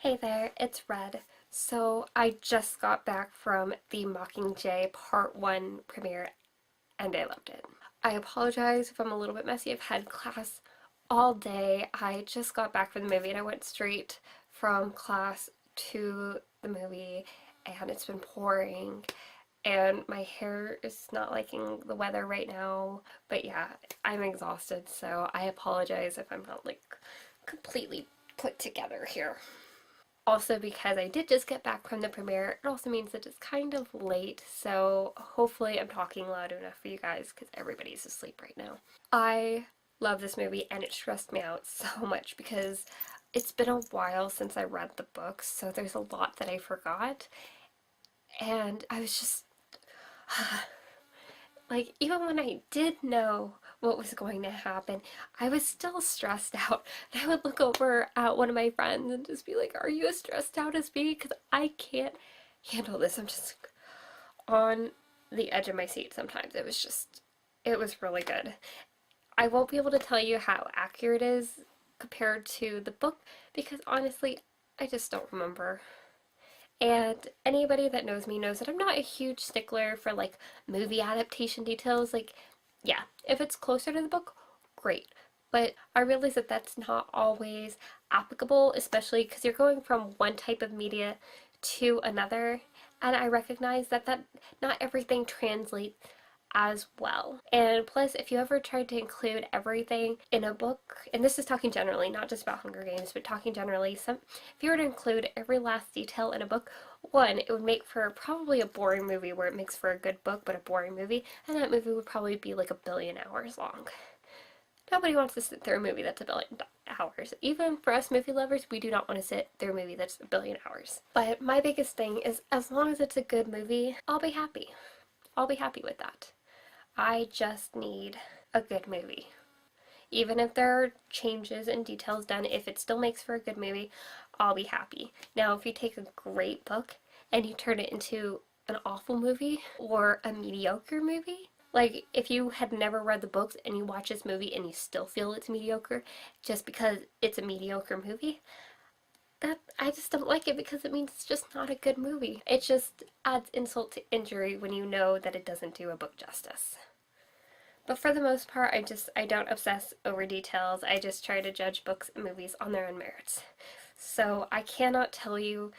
Hey there, it's Red. So I just got back from the Mockingjay Part 1 premiere and I loved it. I apologize if I'm a little bit messy. I've had class all day. I just got back from the movie and I went straight from class to the movie and it's been pouring and my hair is not liking the weather right now. But yeah, I'm exhausted, so I apologize if I'm not like completely put together here. Also, because I did just get back from the premiere, it also means that it's kind of late, so hopefully I'm talking loud enough for you guys because everybody's asleep right now. I love this movie and it stressed me out so much because it's been a while since I read the books, so there's a lot that I forgot, and I was just like, even when I did know what was going to happen, I was still stressed out. And I would look over at one of my friends and just be like, "Are you as stressed out as me? Because I can't handle this." I'm just on the edge of my seat sometimes. It was really good. I won't be able to tell you how accurate it is compared to the book because honestly, I just don't remember. And anybody that knows me knows that I'm not a huge stickler for like movie adaptation details. Like, yeah, if it's closer to the book, great. But I realize that that's not always applicable, especially because you're going from one type of media to another. And I recognize that not everything translates as well. And plus, if you ever tried to include everything in a book, and this is talking generally, not just about Hunger Games, but talking generally, if you were to include every last detail in a book, one, it would make for probably a boring movie where it makes for a good book but a boring movie, and that movie would probably be like 1 billion hours long. Nobody wants to sit through a movie that's 1 billion hours. Even for us movie lovers, we do not want to sit through a movie that's 1 billion hours. But my biggest thing is as long as it's a good movie, I'll be happy. I'll be happy with that. I just need a good movie. Even if there are changes and details done, if it still makes for a good movie, I'll be happy. Now, if you take a great book and you turn it into an awful movie or a mediocre movie, like if you had never read the books and you watch this movie and you still feel it's mediocre just because it's a mediocre movie, that I just don't like it because it means it's just not a good movie. It just adds insult to injury when you know that it doesn't do a book justice. But for the most part, I don't obsess over details. I just try to judge books and movies on their own merits. So I cannot tell you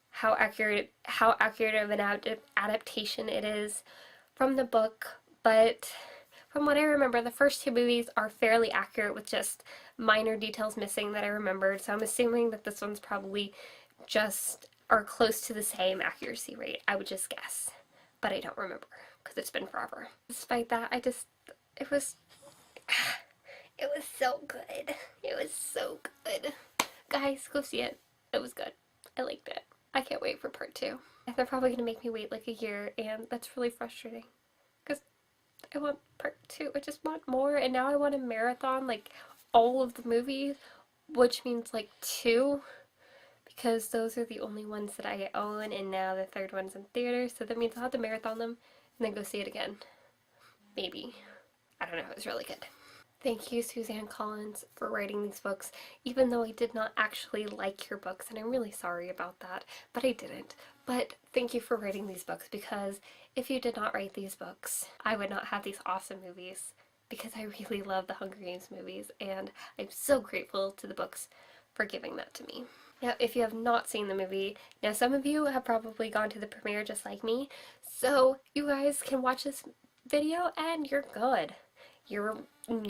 how accurate of an adaptation it is from the book, but from what I remember, the first two movies are fairly accurate with just minor details missing that I remembered. So I'm assuming that this one's probably just or close to the same accuracy rate. I would just guess, but I don't remember because it's been forever. Despite that, it was it was so good. It was so good. Guys, go see it. It was good. I liked it. I can't wait for part two. And they're probably gonna make me wait like a year, and that's really frustrating. Because I want part two. I just want more, and now I want a marathon like all of the movies, which means like two, because those are the only ones that I own, and now the third one's in theaters, so that means I'll have to marathon them and then go see it again. Maybe. I don't know, it was really good. Thank you, Suzanne Collins, for writing these books, even though I did not actually like your books, and I'm really sorry about that, but I didn't. But thank you for writing these books, because if you did not write these books, I would not have these awesome movies, because I really love the Hunger Games movies, and I'm so grateful to the books for giving that to me. Now, if you have not seen the movie, now some of you have probably gone to the premiere just like me, so you guys can watch this video and you're good. You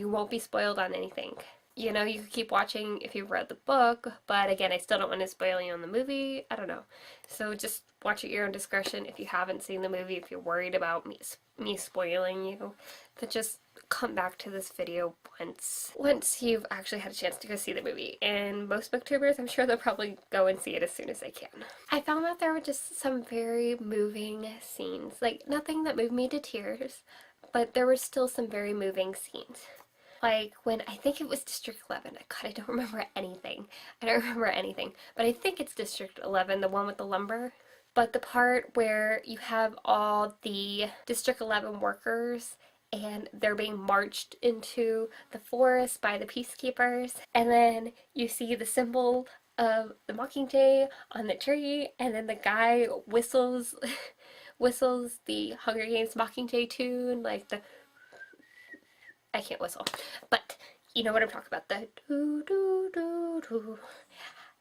won't be spoiled on anything. You know, you could keep watching if you've read the book, but again, I still don't want to spoil you on the movie. I don't know. So just watch at your own discretion if you haven't seen the movie, if you're worried about me spoiling you, then just come back to this video once you've actually had a chance to go see the movie. And most booktubers, I'm sure they'll probably go and see it as soon as they can. I found that there were just some very moving scenes, like nothing that moved me to tears, but there were still some very moving scenes. Like when I think it was District 11. God, I don't remember anything. I don't remember anything. But I think it's District 11, the one with the lumber. But the part where you have all the District 11 workers and they're being marched into the forest by the peacekeepers, and then you see the symbol of the Mockingjay on the tree, and then the guy whistles whistles the Hunger Games Mockingjay tune, like the I can't whistle, but you know what I'm talking about, the doo doo doo doo.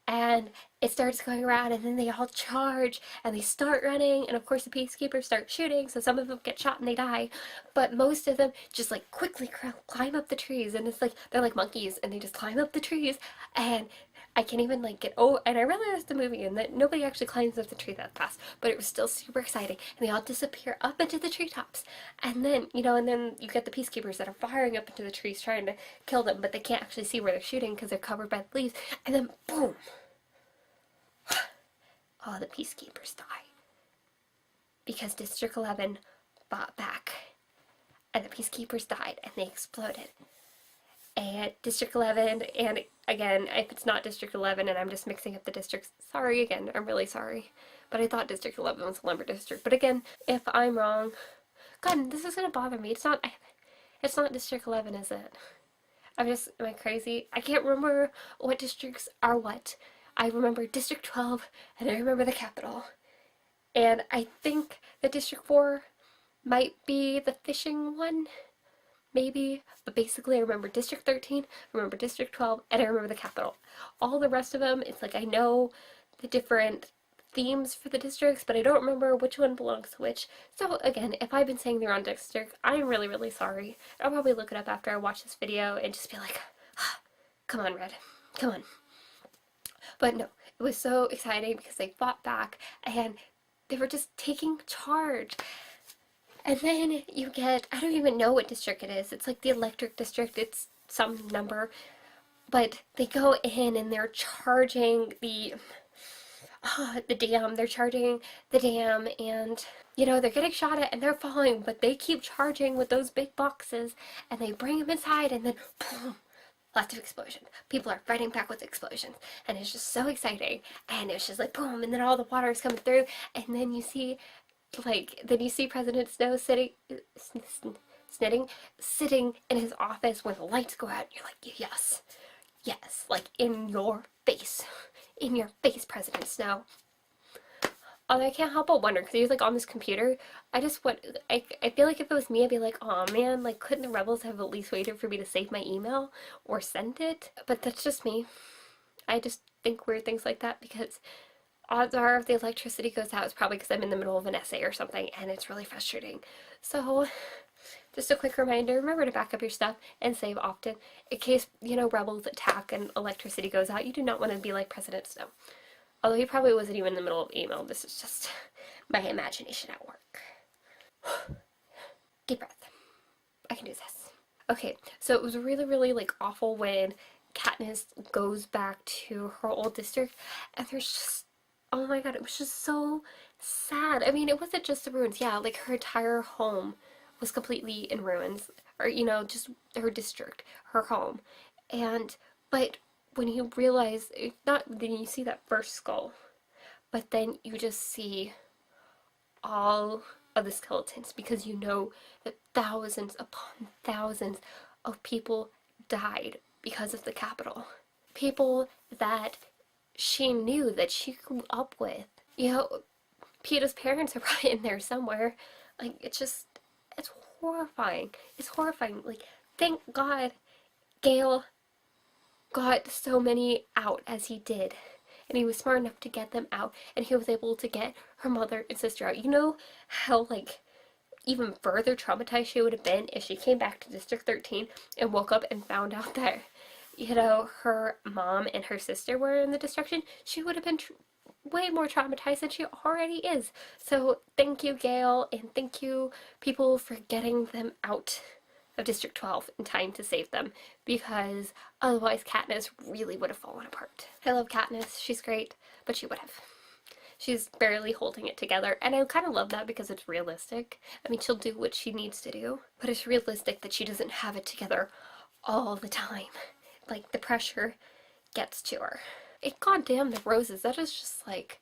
And it starts going around, and then they all charge and they start running, and of course the peacekeepers start shooting, so some of them get shot and they die, but most of them just like quickly climb up the trees, and it's like they're like monkeys and they just climb up the trees. And I can't even like get and I realized the movie and that nobody actually climbs up the tree that fast, but it was still super exciting, and they all disappear up into the treetops. And then and then you get the peacekeepers that are firing up into the trees trying to kill them, but they can't actually see where they're shooting because they're covered by the leaves. And then boom, all the peacekeepers die because District 11 fought back, and the peacekeepers died and they exploded. And District 11, and again, if it's not District 11 and I'm just mixing up the districts, sorry again, I'm really sorry. But I thought District 11 was the Lumber District. But again, if I'm wrong, God, this is gonna bother me. It's not District 11, is it? Am I crazy? I can't remember what districts are what. I remember District 12, and I remember the capital. And I think that District 4 might be the fishing one, maybe. But basically I remember District 13, I remember District 12, and I remember the capital. All the rest of them, it's like I know the different themes for the districts, but I don't remember which one belongs to which. So again, if I've been saying the wrong district, I'm really, really sorry. I'll probably look it up after I watch this video and just be like, ah, come on, Red, come on. But no, it was so exciting because they fought back and they were just taking charge. And then you get, I don't even know what district it is. It's like the electric district. It's some number. But they go in and they're charging the dam. They're charging the dam, and they're getting shot at and they're falling, but they keep charging with those big boxes, and they bring them inside, and then boom, lots of explosions. People are fighting back with explosions, and it's just so exciting. And it's just like boom, and then all the water is coming through, and then you see President Snow sitting in his office when the lights go out. You're like, yes, yes, like in your face, President Snow. Although I can't help but wonder, because he's like on this computer, I feel like if it was me, I'd be like, oh man, like couldn't the rebels have at least waited for me to save my email or send it? But that's just me. I just think weird things like that, because odds are if the electricity goes out, it's probably because I'm in the middle of an essay or something, and it's really frustrating. So just a quick reminder, remember to back up your stuff and save often in case, rebels attack and electricity goes out. You do not want to be like President Snow. Although he probably wasn't even in the middle of email. This is just my imagination at work. Deep breath. I can do this. Okay, so it was really, really like awful when Katniss goes back to her old district, and there's just, oh my god, it was just so sad. I mean, it wasn't just the ruins. Yeah, like her entire home was completely in ruins, or just her district, her home. But when you realize, then you see that first skull, but then you just see all of the skeletons, because that thousands upon thousands of people died because of the Capitol. People that she knew, that she grew up with. Peeta's parents are probably in there somewhere. Like, it's horrifying. It's horrifying. Like, thank God Gale got so many out as he did, and he was smart enough to get them out, and he was able to get her mother and sister out. You know how like even further traumatized she would have been if she came back to District 13 and woke up and found out that her mom and her sister were in the destruction. She would have been way more traumatized than she already is. So thank you, Gale, and thank you, people, for getting them out of District 12 in time to save them, because otherwise Katniss really would have fallen apart. I love Katniss, she's great, but she would have. She's barely holding it together, and I kind of love that because it's realistic. I mean, she'll do what she needs to do, but it's realistic that she doesn't have it together all the time. Like, the pressure gets to her. Goddamn the roses, that is just like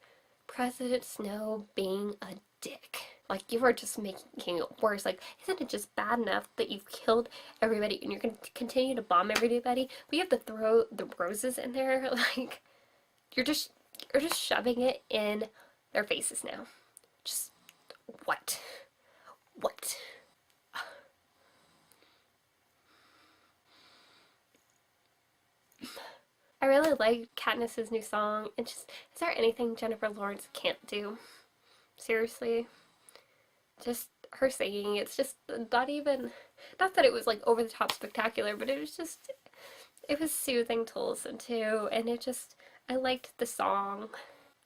President Snow being a dick. Like, you are just making it worse. Like, isn't it just bad enough that you've killed everybody and you're going to continue to bomb everybody, but you have to throw the roses in there? Like, You're just you're just shoving it in their faces now. Just what? What? I really like Katniss's new song. And just, is there anything Jennifer Lawrence can't do? Seriously, just her singing. It's just not even. Not that it was like over the top spectacular, but it was just. It was soothing to listen to, and it just. I liked the song.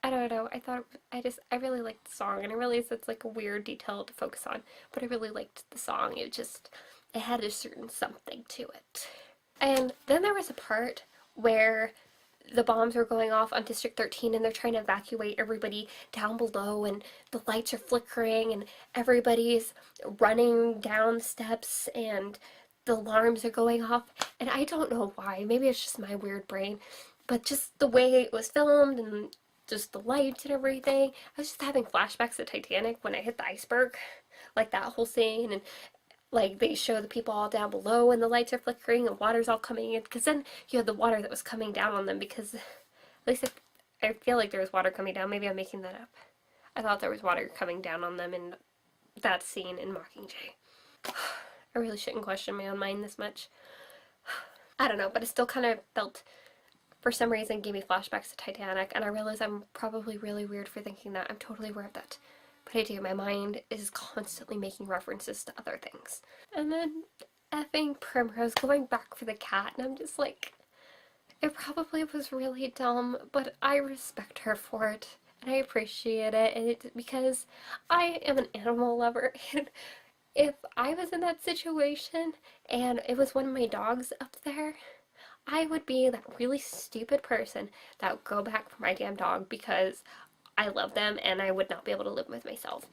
I don't know. I really liked the song, and I realize it's like a weird detail to focus on, but I really liked the song. It had a certain something to it. And then there was a part where the bombs are going off on District 13 and they're trying to evacuate everybody down below, and the lights are flickering and everybody's running down steps and the alarms are going off. And I don't know why. Maybe it's just my weird brain, but just the way it was filmed and just the lights and everything. I was just having flashbacks to Titanic when I hit the iceberg. Like that whole scene, and like they show the people all down below and the lights are flickering and water's all coming in, because then you had the water that was coming down on them, because at least I feel like there was water coming down. Maybe I'm making that up. I thought there was water coming down on them in that scene in Mockingjay. I really shouldn't question my own mind this much. I don't know, but it still kind of felt, for some reason, gave me flashbacks to Titanic, and I realize I'm probably really weird for thinking that. I'm totally aware of that. But I do, my mind is constantly making references to other things. And then effing Primrose going back for the cat, and I'm just like, it probably was really dumb, but I respect her for it, and I appreciate it, because I am an animal lover, and if I was in that situation and it was one of my dogs up there, I would be that really stupid person that would go back for my damn dog because I love them and I would not be able to live with myself.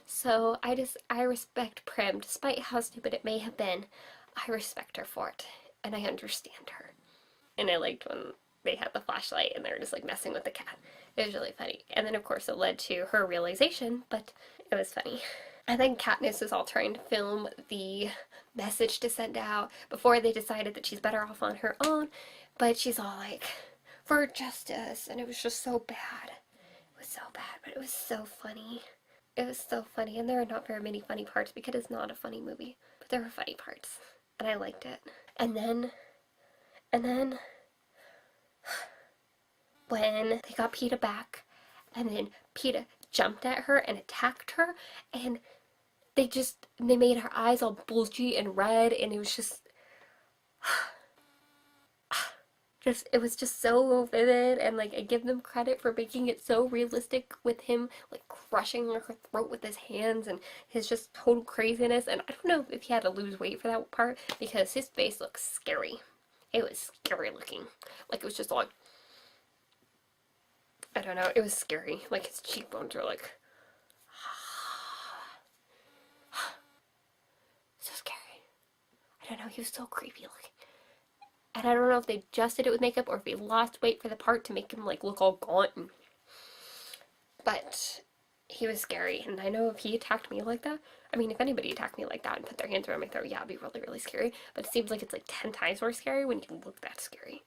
So I respect Prim, despite how stupid it may have been. I respect her for it, and I understand her. And I liked when they had the flashlight and they were just like messing with the cat. It was really funny. And then of course it led to her realization, but it was funny. I think Katniss is all trying to film the message to send out before they decided that she's better off on her own, but she's all like, for justice, and it was just so bad. It was so bad, but it was so funny. It was so funny, and there are not very many funny parts because it's not a funny movie, but there were funny parts, and I liked it. And then, when they got Peeta back, and then Peeta jumped at her and attacked her, and they made her eyes all bulgy and red, and it was it was just so vivid, and like I give them credit for making it so realistic with him like crushing her throat with his hands and his just total craziness. And I don't know if he had to lose weight for that part because his face looks scary. It was scary looking. Like it was just like, I don't know, it was scary. Like his cheekbones were like so scary. I don't know, he was so creepy looking. And I don't know if they just did it with makeup or if he lost weight for the part to make him like look all gaunt. But he was scary, and I know if he attacked me like that, I mean, if anybody attacked me like that and put their hands around my throat, yeah, it'd be really, really scary. But it seems like it's like 10 times more scary when you look that scary.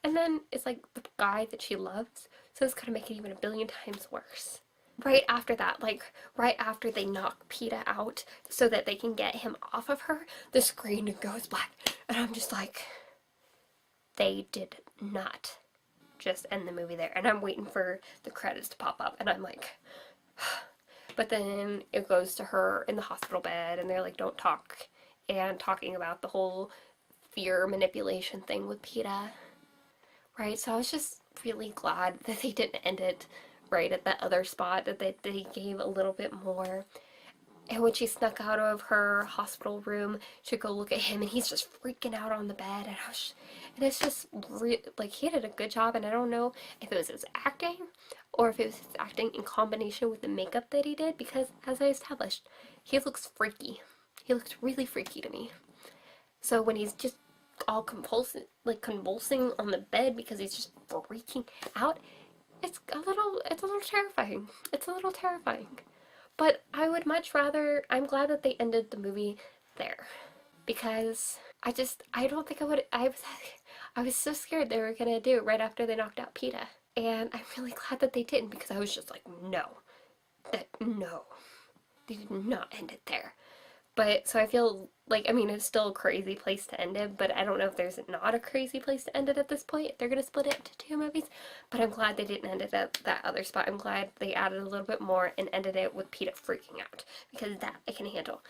And then it's like the guy that she loves, so it's gonna make it even a billion times worse. Right after that, like right after they knock Peeta out so that they can get him off of her, the screen goes black. And I'm just like, they did not just end the movie there. And I'm waiting for the credits to pop up, and I'm like, but then it goes to her in the hospital bed, and they're like, don't talk, and talking about the whole fear manipulation thing with Peeta, right? So I was just really glad that they didn't end it right at that other spot, that they gave a little bit more. And when she snuck out of her hospital room to go look at him, and he's just freaking out on the bed, and it's just like he did a good job. And I don't know if it was his acting or if it was his acting in combination with the makeup that he did, because as I established, he looks freaky. He looked really freaky to me. So when he's just all convulsing on the bed because he's just freaking out, it's a little terrifying. It's a little terrifying. But I would much rather, I'm glad that they ended the movie there, because I don't think I was so scared they were gonna do it right after they knocked out Peeta. And I'm really glad that they didn't, because I was just like, no, no, they did not end it there. But so I feel like, I mean, it's still a crazy place to end it, but I don't know if there's not a crazy place to end it at this point. They're going to split it into two movies, but I'm glad they didn't end it at that other spot. I'm glad they added a little bit more and ended it with PETA freaking out, because that I can handle.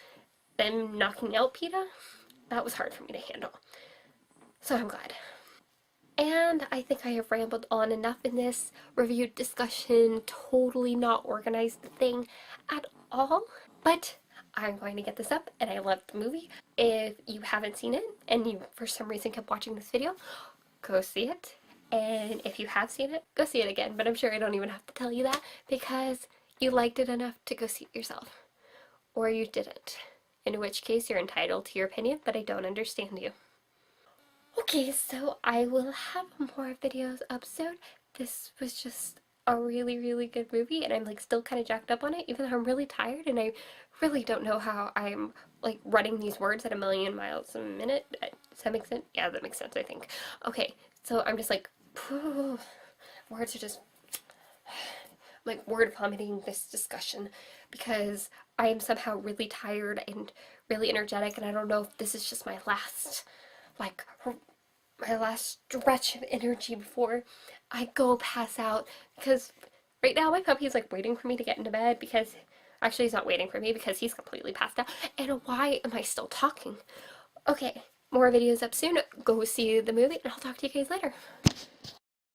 Them knocking out PETA, that was hard for me to handle. So I'm glad. And I think I have rambled on enough in this review discussion, totally not organized thing at all. But I'm going to get this up, and I love the movie. If you haven't seen it and you for some reason kept watching this video, go see it. And if you have seen it, go see it again. But I'm sure I don't even have to tell you that, because you liked it enough to go see it yourself. Or you didn't. In which case you're entitled to your opinion, but I don't understand you. Okay, so I will have more videos up soon. This was just a really, really good movie, and I'm like still kind of jacked up on it, even though I'm really tired, and I really don't know how I'm like running these words at a million miles a minute. Does that make sense? Yeah, that makes sense, I think. Okay, so I'm just like, words are just like word vomiting this discussion, because I am somehow really tired and really energetic, and I don't know if this is just my last, like, my last stretch of energy before I go pass out, because right now my puppy is like waiting for me to get into bed, because actually he's not waiting for me because he's completely passed out. And why am I still talking? Okay, more videos up soon. Go see the movie, and I'll talk to you guys later.